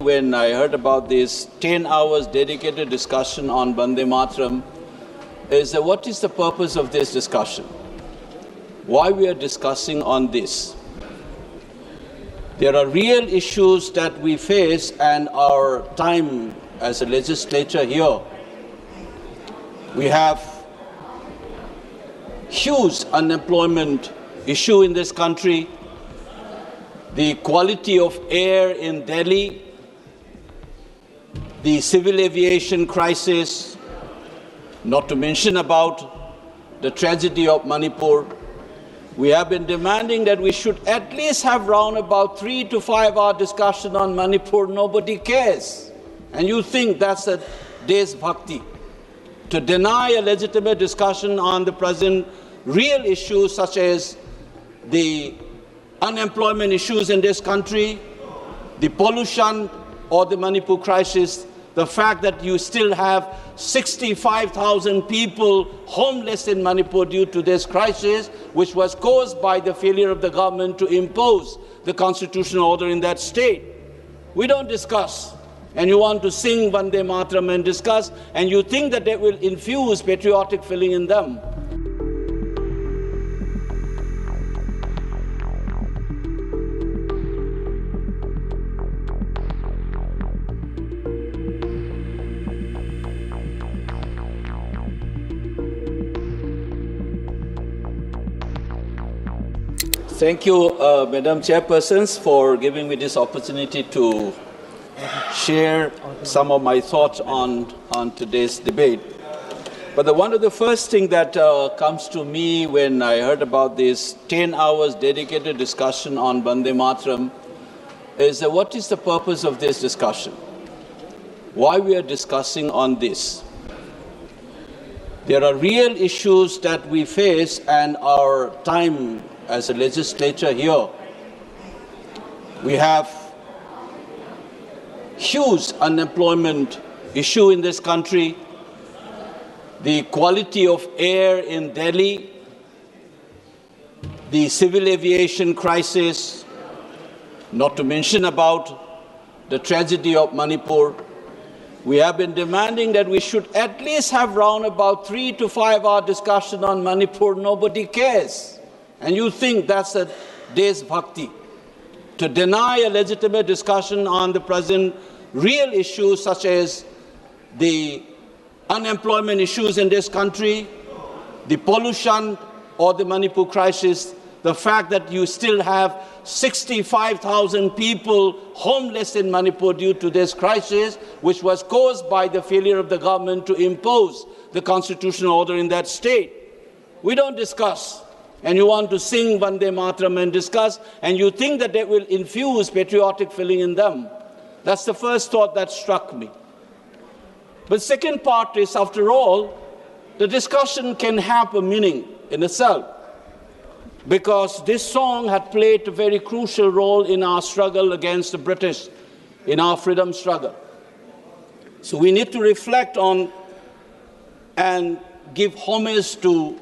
when I heard about this 10 hours dedicated discussion on Vande Mataram is that what is the purpose of this discussion? Why we are discussing on this? There are real issues that we face, and our time as a legislature here, we have huge unemployment issue in this country, the quality of air in Delhi, the civil aviation crisis, not to mention about the tragedy of Manipur. We have been demanding that we should at least have round about 3 to 5 hour discussion on Manipur. Nobody cares. And you think that's a Desh Bhakti. To deny a legitimate discussion on the present real issues such as the unemployment issues in this country, the pollution or the Manipur crisis, the fact that you still have 65,000 people homeless in Manipur due to this crisis, which was caused by the failure of the government to impose the constitutional order in that state. We don't discuss. And you want to sing Vande Mataram and discuss, and you think that will infuse patriotic feeling in them. Thank you, Madam Chairpersons, for giving me this opportunity to share some of my thoughts on today's debate. But one of the first things that comes to me when I heard about this 10 hours dedicated discussion on Vande Mataram is that what is the purpose of this discussion? Why we are discussing on this? There are real issues that we face, and our time as a legislature here, we have huge unemployment issue in this country, the quality of air in Delhi, the civil aviation crisis, not to mention about the tragedy of Manipur. We have been demanding that we should at least have round about 3 to 5 hour discussion on Manipur. Nobody cares. And you think that's a Desh Bhakti. To deny a legitimate discussion on the present real issues such as the unemployment issues in this country, the pollution or the Manipur crisis, the fact that you still have 65,000 people homeless in Manipur due to this crisis, which was caused by the failure of the government to impose the constitutional order in that state. We don't discuss. And you want to sing Vande Mataram and discuss, and you think that will infuse patriotic feeling in them. That's the first thought that struck me. But second part is, after all, the discussion can have a meaning in itself, because this song had played a very crucial role in our struggle against the British, in our freedom struggle. So we need to reflect on and give homage to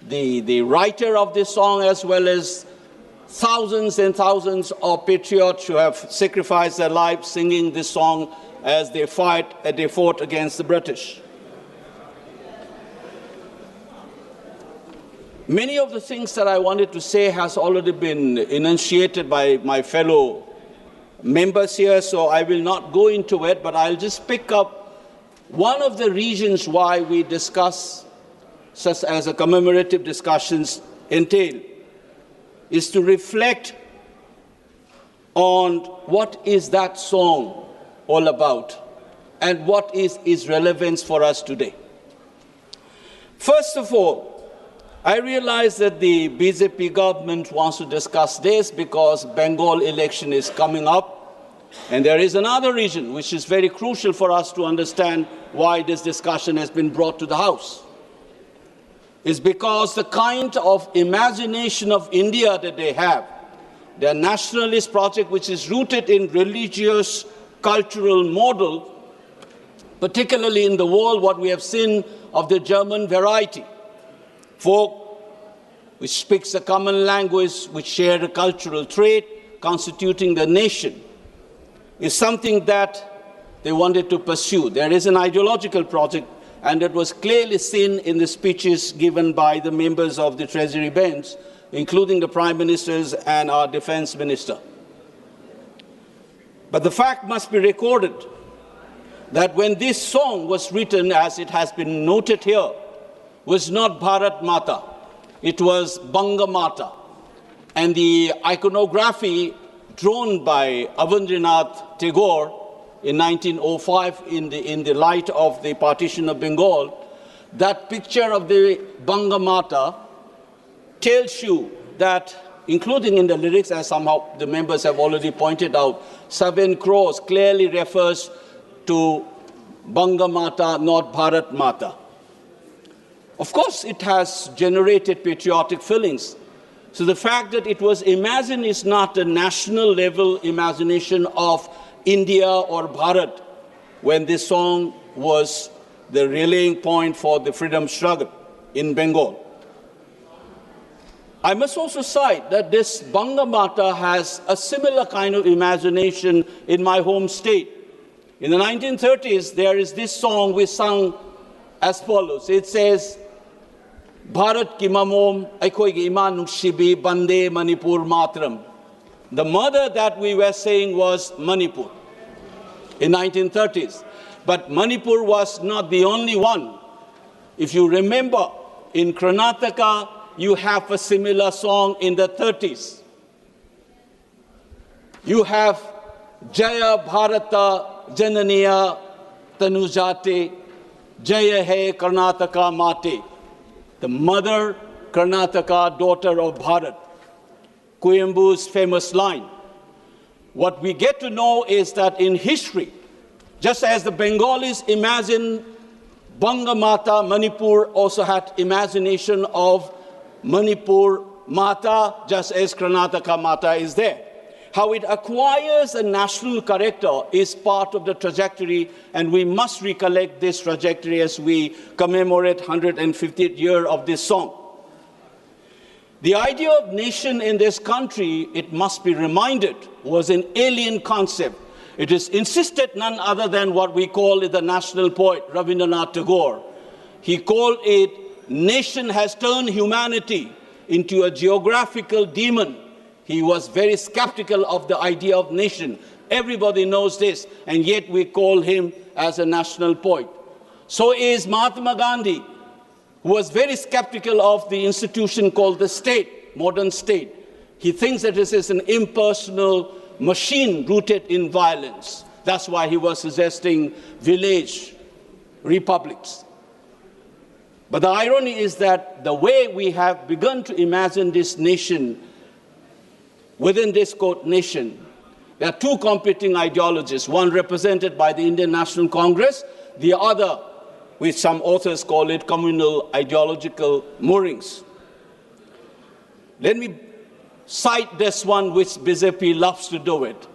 the writer of this song, as well as thousands and thousands of patriots who have sacrificed their lives singing this song as they fought against the British. Many of the things that I wanted to say has already been enunciated by my fellow members here, so I will not go into it, but I'll just pick up one of the reasons why we discuss such as a commemorative discussions entail, is to reflect on what is that song all about and what is its relevance for us today. First of all, I realize that the BJP government wants to discuss this because Bengal election is coming up, and there is another reason which is very crucial for us to understand why this discussion has been brought to the House. Is because the kind of imagination of India that they have, their nationalist project, which is rooted in religious, cultural model, particularly in the world, what we have seen of the German variety, folk which speaks a common language, which share a cultural trait, constituting the nation. is something that they wanted to pursue. There is an ideological project, and it was clearly seen in the speeches given by the members of the Treasury bench, including the Prime Ministers and our Defence Minister. But the fact must be recorded that when this song was written, as it has been noted here, was not Bharat Mata, it was Banga Mata. And the iconography drawn by Avandranath Tagore in 1905 in the light of the partition of Bengal, that picture of the Banga Mata tells you that, including in the lyrics, as somehow the members have already pointed out, 7 crores clearly refers to Banga Mata, not Bharat Mata. Of course, it has generated patriotic feelings. So the fact that it was imagined is not a national level imagination of India or Bharat when this song was the rallying point for the freedom struggle in Bengal. I must also cite that this Banga Mata has a similar kind of imagination in my home state. In the 1930s, there is this song we sung as follows. It says, Bharat ki mamom Akoijam iman nukshibi bande Manipur matram. The mother that we were saying was Manipur in 1930s. But Manipur was not the only one. If you remember, in Karnataka, you have a similar song in the 30s. You have Jaya Bharata Jananiya Tanujate, Jaya Hai Karnataka Mate. The mother, Karnataka, daughter of Bharat. Kuyembu's famous line. What we get to know is that in history, just as the Bengalis imagined Banga Mata, Manipur also had imagination of Manipur Mata, just as Karnataka Mata is there. How it acquires a national character is part of the trajectory, and we must recollect this trajectory as we commemorate 150th year of this song. The idea of nation in this country, it must be reminded, was an alien concept. It is insisted none other than what we call the national poet, Rabindranath Tagore. He called it, nation has turned humanity into a geographical demon. He was very skeptical of the idea of nation. Everybody knows this, and yet we call him as a national poet. So is Mahatma Gandhi, who was very skeptical of the institution called the state, modern state. He thinks that this is an impersonal machine rooted in violence. That's why he was suggesting village republics. But the irony is that the way we have begun to imagine this nation, within this quote nation, there are two competing ideologies, one represented by the Indian National Congress, the other, which some authors call it, communal ideological moorings. Let me cite this one which BJP loves to do it.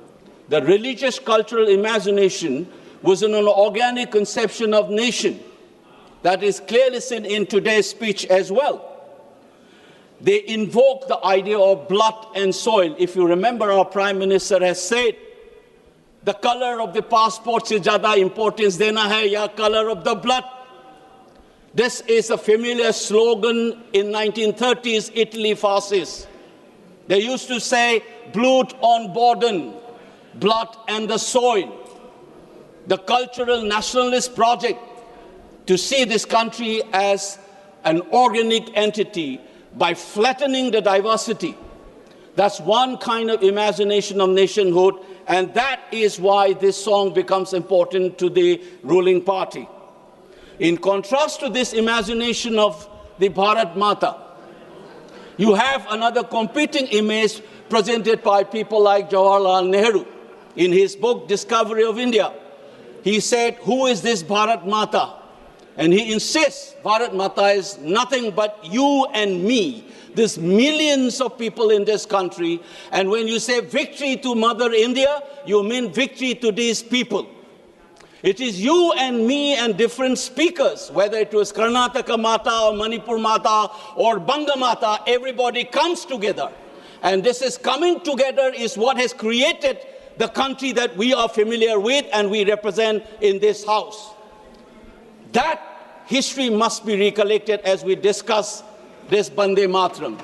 The religious cultural imagination was an organic conception of nation that is clearly seen in today's speech as well. They invoke the idea of blood and soil. If you remember, our Prime Minister has said, the color of the passport se zyada importance dena hai ya color of the blood. This is a familiar slogan in 1930s Italy fascists. They used to say, Blut on Boden, blood and the soil. The cultural nationalist project to see this country as an organic entity by flattening the diversity. That's one kind of imagination of nationhood, and that is why this song becomes important to the ruling party. In contrast to this imagination of the Bharat Mata, you have another competing image presented by people like Jawaharlal Nehru. In his book, Discovery of India, he said, who is this Bharat Mata? And he insists Bharat Mata is nothing but you and me. There's millions of people in this country. And when you say victory to Mother India, you mean victory to these people. It is you and me and different speakers, whether it was Karnataka Mata or Manipur Mata or Banga Mata, everybody comes together. And this is coming together is what has created the country that we are familiar with and we represent in this House. That history must be recollected as we discuss this Bande Mataram.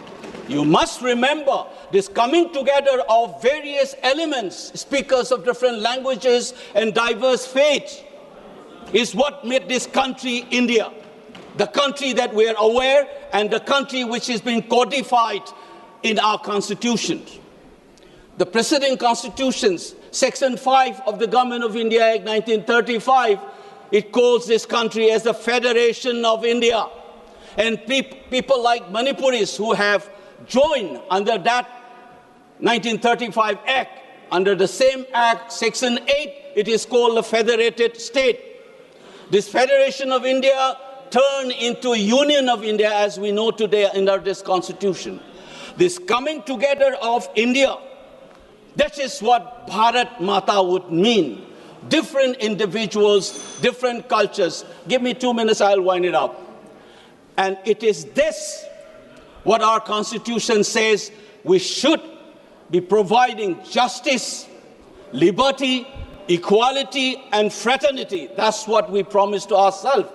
You must remember this coming together of various elements, speakers of different languages and diverse faiths, is what made this country India, the country that we are aware and the country which has been codified in our Constitution. The preceding constitutions, Section 5 of the Government of India Act 1935, it calls this country as the Federation of India. And people like Manipuris who have joined under that 1935 Act, under the same Act, Section 8, it is called a federated state. This Federation of India turned into a Union of India as we know today under this Constitution. This coming together of India, that is what Bharat Mata would mean. Different individuals, different cultures. Give me 2 minutes, I'll wind it up. And it is this, what our Constitution says, we should be providing justice, liberty, equality, and fraternity. That's what we promised to ourselves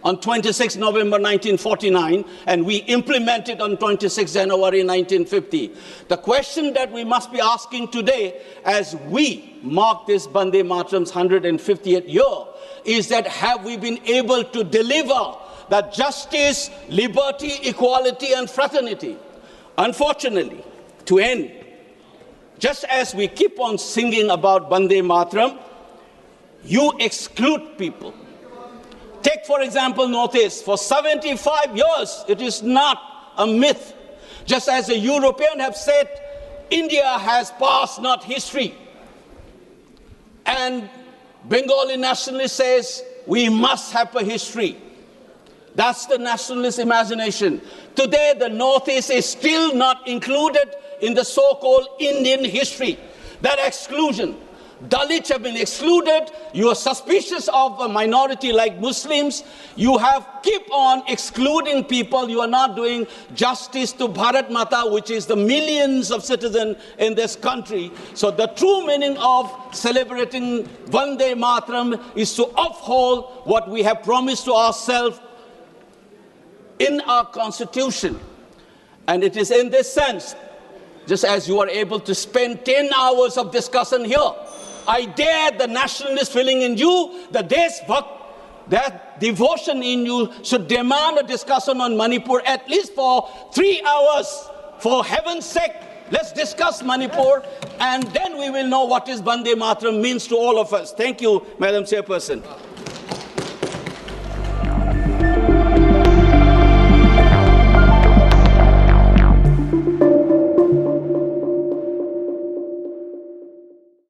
on 26 November 1949, and we implemented on 26 January 1950. The question that we must be asking today, as we mark this Bande Mataram's 150th year, is that have we been able to deliver that justice, liberty, equality, and fraternity? Unfortunately, to end, just as we keep on singing about Bande Mataram, you exclude people. Take, for example, Northeast. For 75 years, it is not a myth. Just as the Europeans have said, India has past, not history. And Bengali nationalist says, we must have a history. That's the nationalist imagination. Today, the Northeast is still not included in the so-called Indian history. That exclusion. Dalits have been excluded. You are suspicious of a minority like Muslims. You have keep on excluding people. You are not doing justice to Bharat Mata, which is the millions of citizens in this country. So the true meaning of celebrating Vande Mataram is to uphold what we have promised to ourselves in our Constitution. And it is in this sense, just as you are able to spend 10 hours of discussion here, I dare the nationalist feeling in you, the Deshbhakt, that devotion in you should demand a discussion on Manipur at least for 3 hours. For heaven's sake, let's discuss Manipur, and then we will know what is Bande Mataram means to all of us. Thank you, Madam Chairperson.